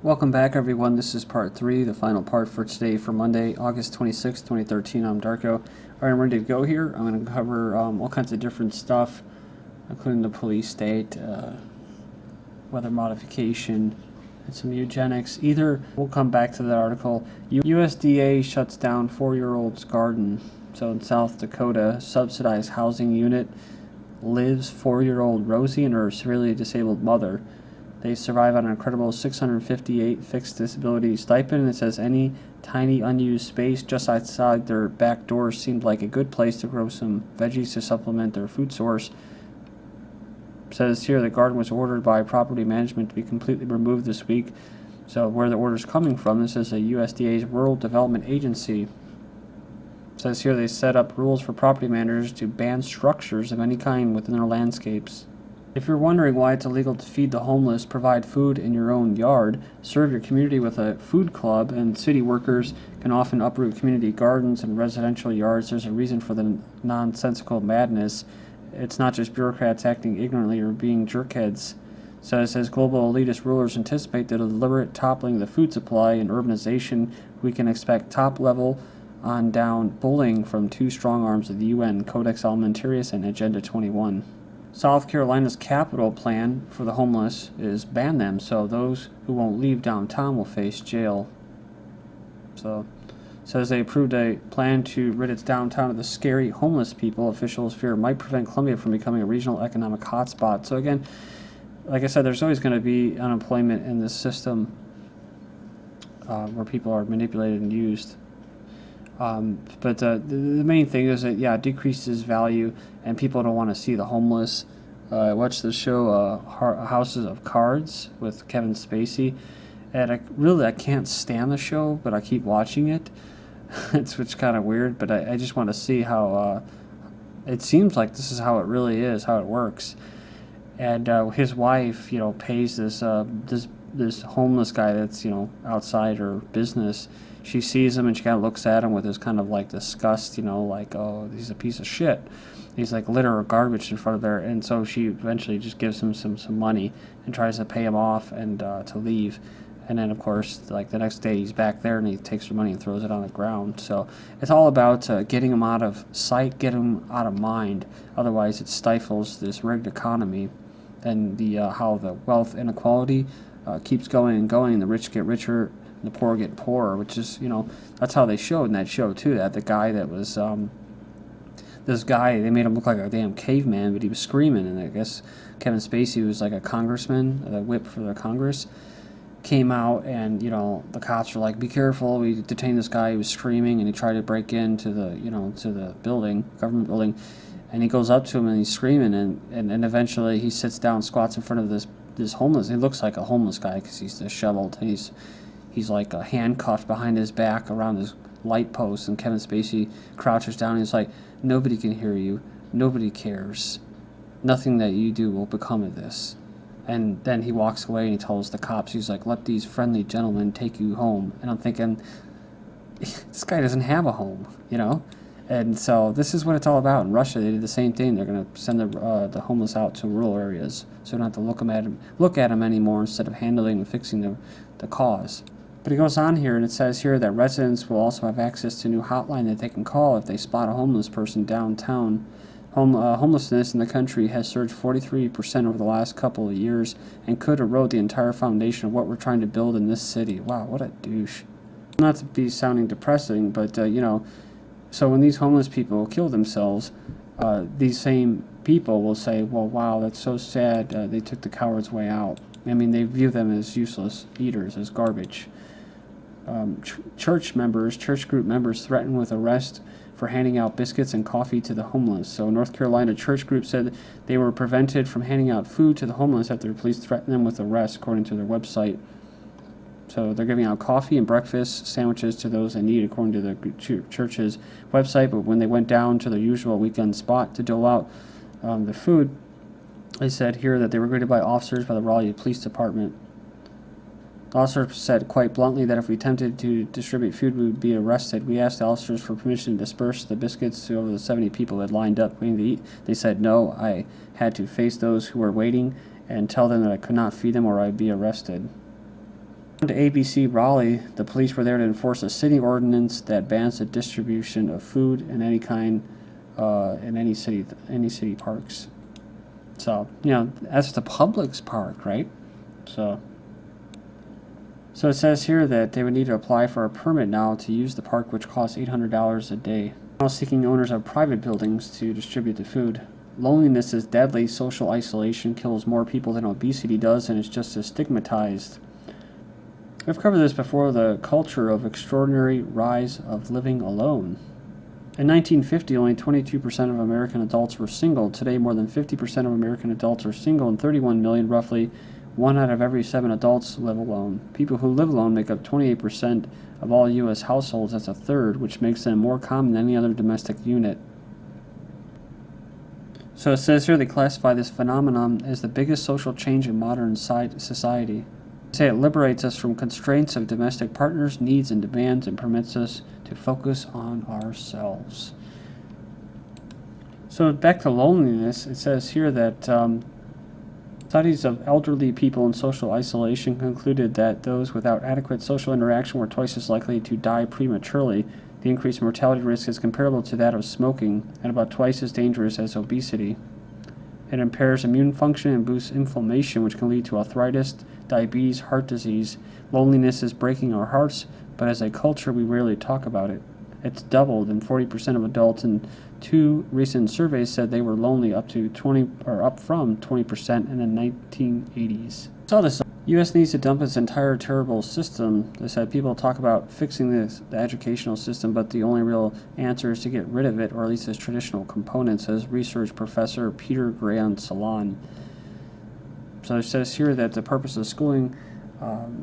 Welcome back, everyone. This is part 3, the final part for today for Monday, August 26, 2013. I'm Darko. All right, I'm ready to go here. I'm going to cover all kinds of different stuff, including the police state, weather modification, and some eugenics. We'll come back to that article. USDA shuts down 4-year-old's garden. So in South Dakota, subsidized housing unit lives 4-year-old Rosie and her severely disabled mother. They survive on an incredible $658 fixed disability stipend, and it says any tiny unused space just outside their back door seemed like a good place to grow some veggies to supplement their food source. It says here the garden was ordered by property management to be completely removed this week. So where the order is coming from, this is a USDA's Rural Development Agency. It says here they set up rules for property managers to ban structures of any kind within their landscapes. If you're wondering why it's illegal to feed the homeless, provide food in your own yard, serve your community with a food club, and city workers can often uproot community gardens and residential yards, there's a reason for the nonsensical madness. It's not just bureaucrats acting ignorantly or being jerkheads. So it says global elitist rulers anticipate the deliberate toppling of the food supply and urbanization. We can expect top-level on down bullying from two strong arms of the UN, Codex Alimentarius and Agenda 21. South Carolina's capital plan for the homeless is ban them, so those who won't leave downtown will face jail. So it says they approved a plan to rid its downtown of the scary homeless people officials fear might prevent Columbia from becoming a regional economic hotspot. So again, like I said, there's always going to be unemployment in this system where people are manipulated and used. But the main thing is that, it decreases value, and people don't want to see the homeless. I watched the show Houses of Cards with Kevin Spacey, and I can't stand the show, but I keep watching it. It's kind of weird, but I just want to see how it seems like this is how it really is, how it works. And his wife, pays this homeless guy that's outside her business. She sees him and she kind of looks at him with this kind of like disgust, like, oh, he's a piece of shit. He's like litter or garbage in front of her. And so she eventually just gives him some money and tries to pay him off and to leave. And then, of course, like the next day he's back there and he takes her money and throws it on the ground. So it's all about getting him out of sight, getting him out of mind. Otherwise, it stifles this rigged economy and how the wealth inequality keeps going and going, and the rich get richer and the poor get poorer, which is, that's how they showed in that show, too, that the guy that was, this guy, they made him look like a damn caveman, but he was screaming, and I guess Kevin Spacey was like a congressman, a whip for the Congress, came out, and, the cops were like, be careful, we detained this guy, he was screaming, and he tried to break into the, to the building, government building, and he goes up to him, and he's screaming, and eventually he sits down, squats in front of this homeless, he looks like a homeless guy, because he's disheveled, and he's like handcuffed behind his back around his light post, and Kevin Spacey crouches down and he's like, nobody can hear you, nobody cares, nothing that you do will become of this. And then he walks away and he tells the cops, he's like, let these friendly gentlemen take you home. And I'm thinking, this guy doesn't have a home, And so this is what it's all about. In Russia, they did the same thing. They're going to send the homeless out to rural areas, so you don't have to look at them anymore instead of handling and fixing the cause. But it goes on here, and it says here that residents will also have access to a new hotline that they can call if they spot a homeless person downtown. Homelessness in the country has surged 43% over the last couple of years and could erode the entire foundation of what we're trying to build in this city. Wow, what a douche. Not to be sounding depressing, but, so when these homeless people kill themselves, these same people will say, well, wow, that's so sad, they took the coward's way out. I mean, they view them as useless eaters, as garbage. Church group members threatened with arrest for handing out biscuits and coffee to the homeless. So North Carolina church group said they were prevented from handing out food to the homeless after the police threatened them with arrest, according to their website. So they're giving out coffee and breakfast sandwiches to those in need, according to the church's website. But when they went down to their usual weekend spot to dole out the food, they said here that they were greeted by officers by the Raleigh Police Department. The officer said quite bluntly that if we attempted to distribute food, we would be arrested. We asked the officers for permission to disperse the biscuits to over the 70 people who had lined up waiting to eat. They said no. I had to face those who were waiting and tell them that I could not feed them or I'd be arrested. To ABC Raleigh, the police were there to enforce a city ordinance that bans the distribution of food in any kind in any city parks. So, that's the public's park, right? So it says here that they would need to apply for a permit now to use the park, which costs $800 a day. Now seeking owners of private buildings to distribute the food. Loneliness is deadly. Social isolation kills more people than obesity does, and it's just as stigmatized. I've covered this before, the culture of extraordinary rise of living alone. In 1950, only 22% of American adults were single. Today, more than 50% of American adults are single, and 31 million, roughly 1 out of every 7 adults, live alone. People who live alone make up 28% of all U.S. households. That's a third, which makes them more common than any other domestic unit. So it says here they classify this phenomenon as the biggest social change in modern society. They say it liberates us from constraints of domestic partners, needs, and demands, and permits us to focus on ourselves. So back to loneliness, it says here that studies of elderly people in social isolation concluded that those without adequate social interaction were twice as likely to die prematurely. The increased mortality risk is comparable to that of smoking and about twice as dangerous as obesity. It impairs immune function and boosts inflammation, which can lead to arthritis, diabetes, heart disease. Loneliness is breaking our hearts, but as a culture, we rarely talk about it. It's doubled, and 40% of adults in 2 recent surveys said they were lonely, up from 20% in the 1980s. Saw this. U.S. needs to dump its entire terrible system. They said people talk about fixing the educational system, but the only real answer is to get rid of it, or at least its traditional components, says research professor Peter Grand Salon. So it says here that the purpose of schooling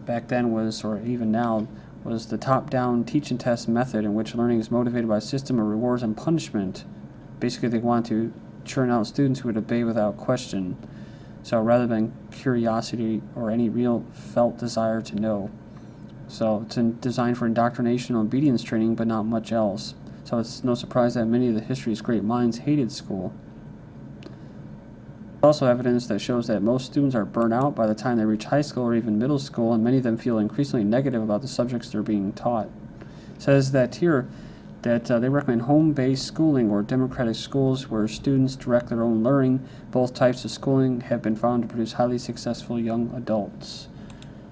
back then was, or even now, was the top-down teach and test method in which learning is motivated by a system of rewards and punishment. Basically, they want to churn out students who would obey without question. So rather than curiosity or any real felt desire to know. So it's designed for indoctrination and obedience training, but not much else. So it's no surprise that many of the history's great minds hated school. Also evidence that shows that most students are burnt out by the time they reach high school or even middle school, and many of them feel increasingly negative about the subjects they're being taught. It says that here that they recommend home-based schooling or democratic schools where students direct their own learning. Both types of schooling have been found to produce highly successful young adults.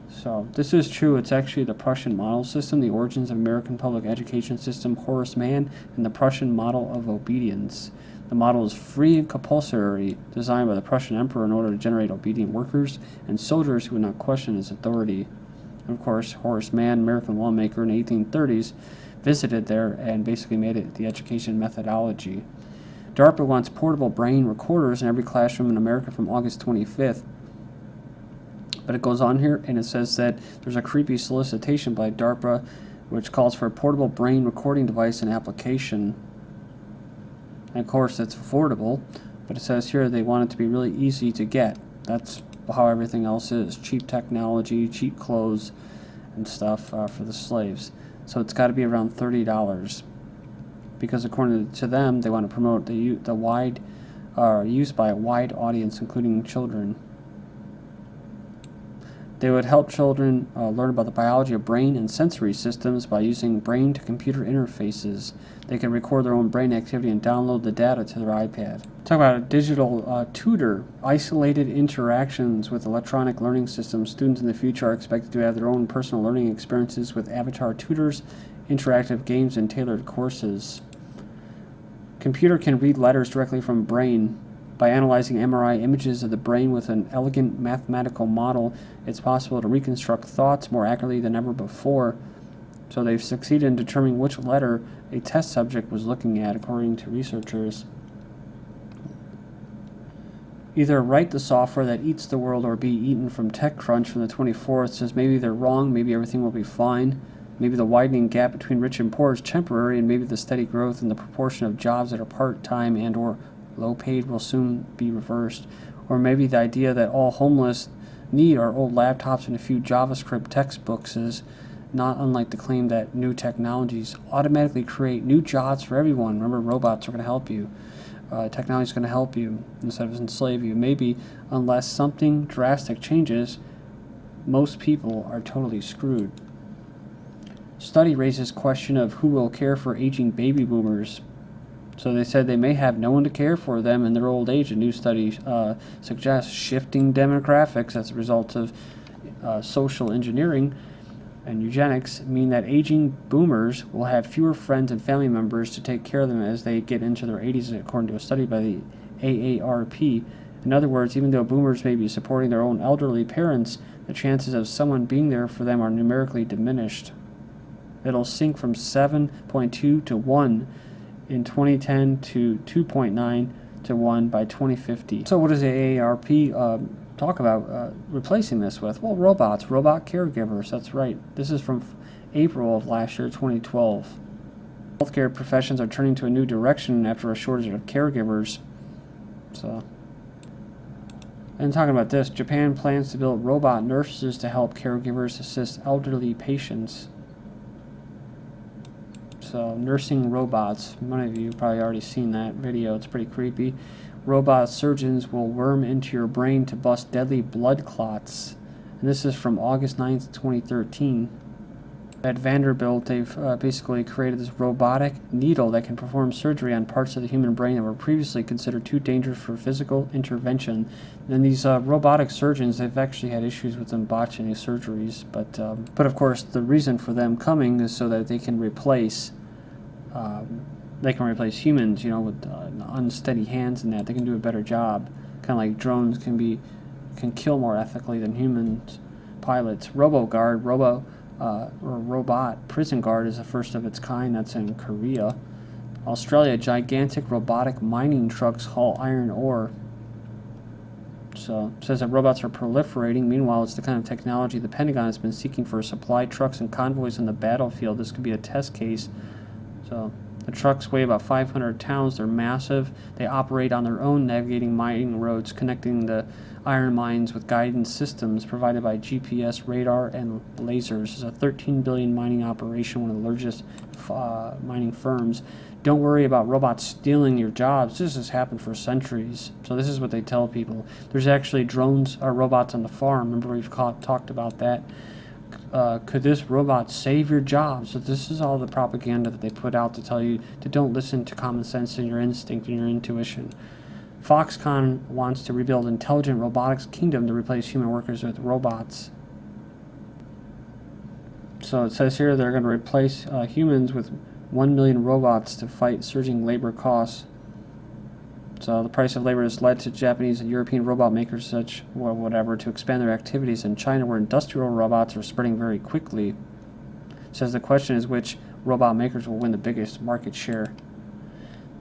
So this is true. It's actually the Prussian model system, the origins of American public education system, Horace Mann, and the Prussian model of obedience. The model is free and compulsory, designed by the Prussian emperor in order to generate obedient workers and soldiers who would not question his authority. And of course, Horace Mann, American lawmaker in the 1830s, visited there and basically made it the education methodology. DARPA wants portable brain recorders in every classroom in America from August 25th. But it goes on here and it says that there's a creepy solicitation by DARPA which calls for a portable brain recording device and application. And of course it's affordable, but it says here they want it to be really easy to get. That's how everything else is. Cheap technology, cheap clothes and stuff for the slaves. So it's got to be around $30 because according to them, they want to promote the wide use by a wide audience, including children. They would help children learn about the biology of brain and sensory systems by using brain-to-computer interfaces. They can record their own brain activity and download the data to their iPad. Talk about a digital tutor, isolated interactions with electronic learning systems. Students in the future are expected to have their own personal learning experiences with avatar tutors, interactive games, and tailored courses. Computer can read letters directly from brain. By analyzing MRI images of the brain with an elegant mathematical model, it's possible to reconstruct thoughts more accurately than ever before. So they've succeeded in determining which letter a test subject was looking at, according to researchers. Either write the software that eats the world or be eaten from TechCrunch from the 24th says maybe they're wrong, maybe everything will be fine. Maybe the widening gap between rich and poor is temporary, and maybe the steady growth in the proportion of jobs that are part-time and or low-paid will soon be reversed. Or maybe the idea that all homeless need are old laptops and a few JavaScript textbooks is not unlike the claim that new technologies automatically create new jobs for everyone. Remember, robots are going to help you. Technology is going to help you instead of enslave you. Maybe unless something drastic changes, most people are totally screwed. Study raises question of who will care for aging baby boomers. So they said they may have no one to care for them in their old age. A new study suggests shifting demographics as a result of social engineering and eugenics mean that aging boomers will have fewer friends and family members to take care of them as they get into their 80s, according to a study by the AARP. In other words, even though boomers may be supporting their own elderly parents, the chances of someone being there for them are numerically diminished. It'll sink from 7.2 to 1 in 2010 to 2.9 to 1 by 2050. So what does the AARP talk about replacing this with? Well, robot caregivers, that's right. This is from April of last year, 2012. Healthcare professions are turning to a new direction after a shortage of caregivers. So, and talking about this, Japan plans to build robot nurses to help caregivers assist elderly patients. So, nursing robots. Many of you have probably already seen that video. It's pretty creepy. Robot surgeons will worm into your brain to bust deadly blood clots. And this is from August 9th, 2013. At Vanderbilt, they've basically created this robotic needle that can perform surgery on parts of the human brain that were previously considered too dangerous for physical intervention. And these robotic surgeons, they've actually had issues with them botching these surgeries. But of course, the reason for them coming is so that they can replace humans, with unsteady hands and that. They can do a better job. Kind of like drones can kill more ethically than humans. Pilots. Robot prison guard is the first of its kind. That's in Korea. Australia, gigantic robotic mining trucks haul iron ore. So it says that robots are proliferating. Meanwhile, it's the kind of technology the Pentagon has been seeking for supply trucks and convoys on the battlefield. This could be a test case. So the trucks weigh about 500 pounds. They're massive. They operate on their own, navigating mining roads, connecting the iron mines with guidance systems provided by GPS, radar, and lasers. It's a $13 billion mining operation, one of the largest mining firms. Don't worry about robots stealing your jobs. This has happened for centuries. So this is what they tell people. There's actually drones or robots on the farm. Remember we've talked about that. Could this robot save your job? So this is all the propaganda that they put out to tell you to don't listen to common sense and your instinct and your intuition. Foxconn wants to rebuild intelligent robotics kingdom to replace human workers with robots. So it says here they're going to replace humans with 1 million robots to fight surging labor costs. So the price of labor has led to Japanese and European robot makers to expand their activities in China, where industrial robots are spreading very quickly. It says the question is which robot makers will win the biggest market share.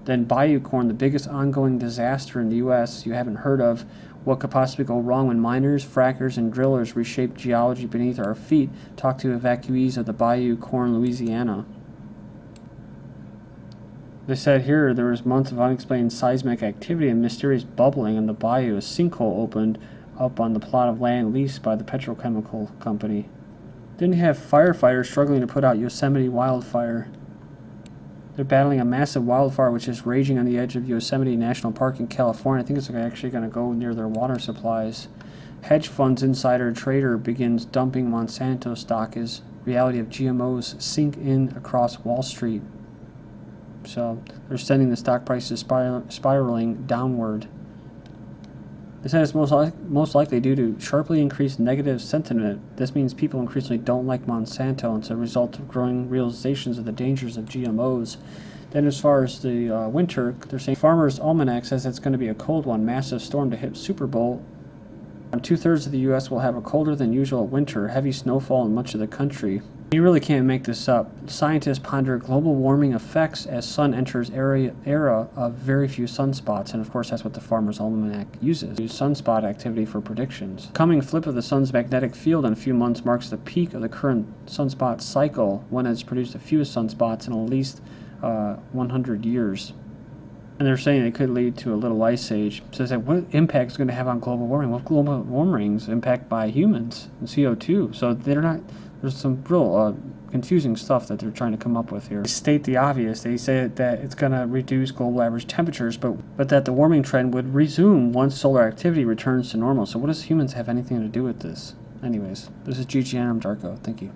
Then bayou corn, the biggest ongoing disaster in the U.S. you haven't heard of. What could possibly go wrong when miners, frackers, and drillers reshape geology beneath our feet? Talk to evacuees of the bayou corn, Louisiana. They said here there was months of unexplained seismic activity and mysterious bubbling in the bayou. A sinkhole opened up on the plot of land leased by the petrochemical company. Then you have firefighters struggling to put out Yosemite wildfire. They're battling a massive wildfire which is raging on the edge of Yosemite National Park in California. I think it's actually going to go near their water supplies. Hedge funds insider trader begins dumping Monsanto stock as reality of GMOs sink in across Wall Street. So they're sending the stock prices spiraling downward. They said it's most likely due to sharply increased negative sentiment. This means people increasingly don't like Monsanto, and it's a result of growing realizations of the dangers of GMOs. Then as far as the winter, they're saying Farmer's Almanac says it's going to be a cold one. Massive storm to hit Super Bowl. 2/3 of the U.S. will have a colder than usual winter, heavy snowfall in much of the country. You really can't make this up. Scientists ponder global warming effects as sun enters era of very few sunspots, and of course that's what the Farmer's Almanac uses. Use sunspot activity for predictions. Coming flip of the sun's magnetic field in a few months marks the peak of the current sunspot cycle, one has produced the fewest sunspots in at least 100 years. And they're saying it could lead to a little ice age. So they said, what impact is going to have on global warming? Well, global warming is impact by humans and CO2. So there's some real confusing stuff that they're trying to come up with here. They state the obvious. They say that it's going to reduce global average temperatures, but that the warming trend would resume once solar activity returns to normal. So what does humans have anything to do with this? Anyways, this is GGN. I'm Darko. Thank you.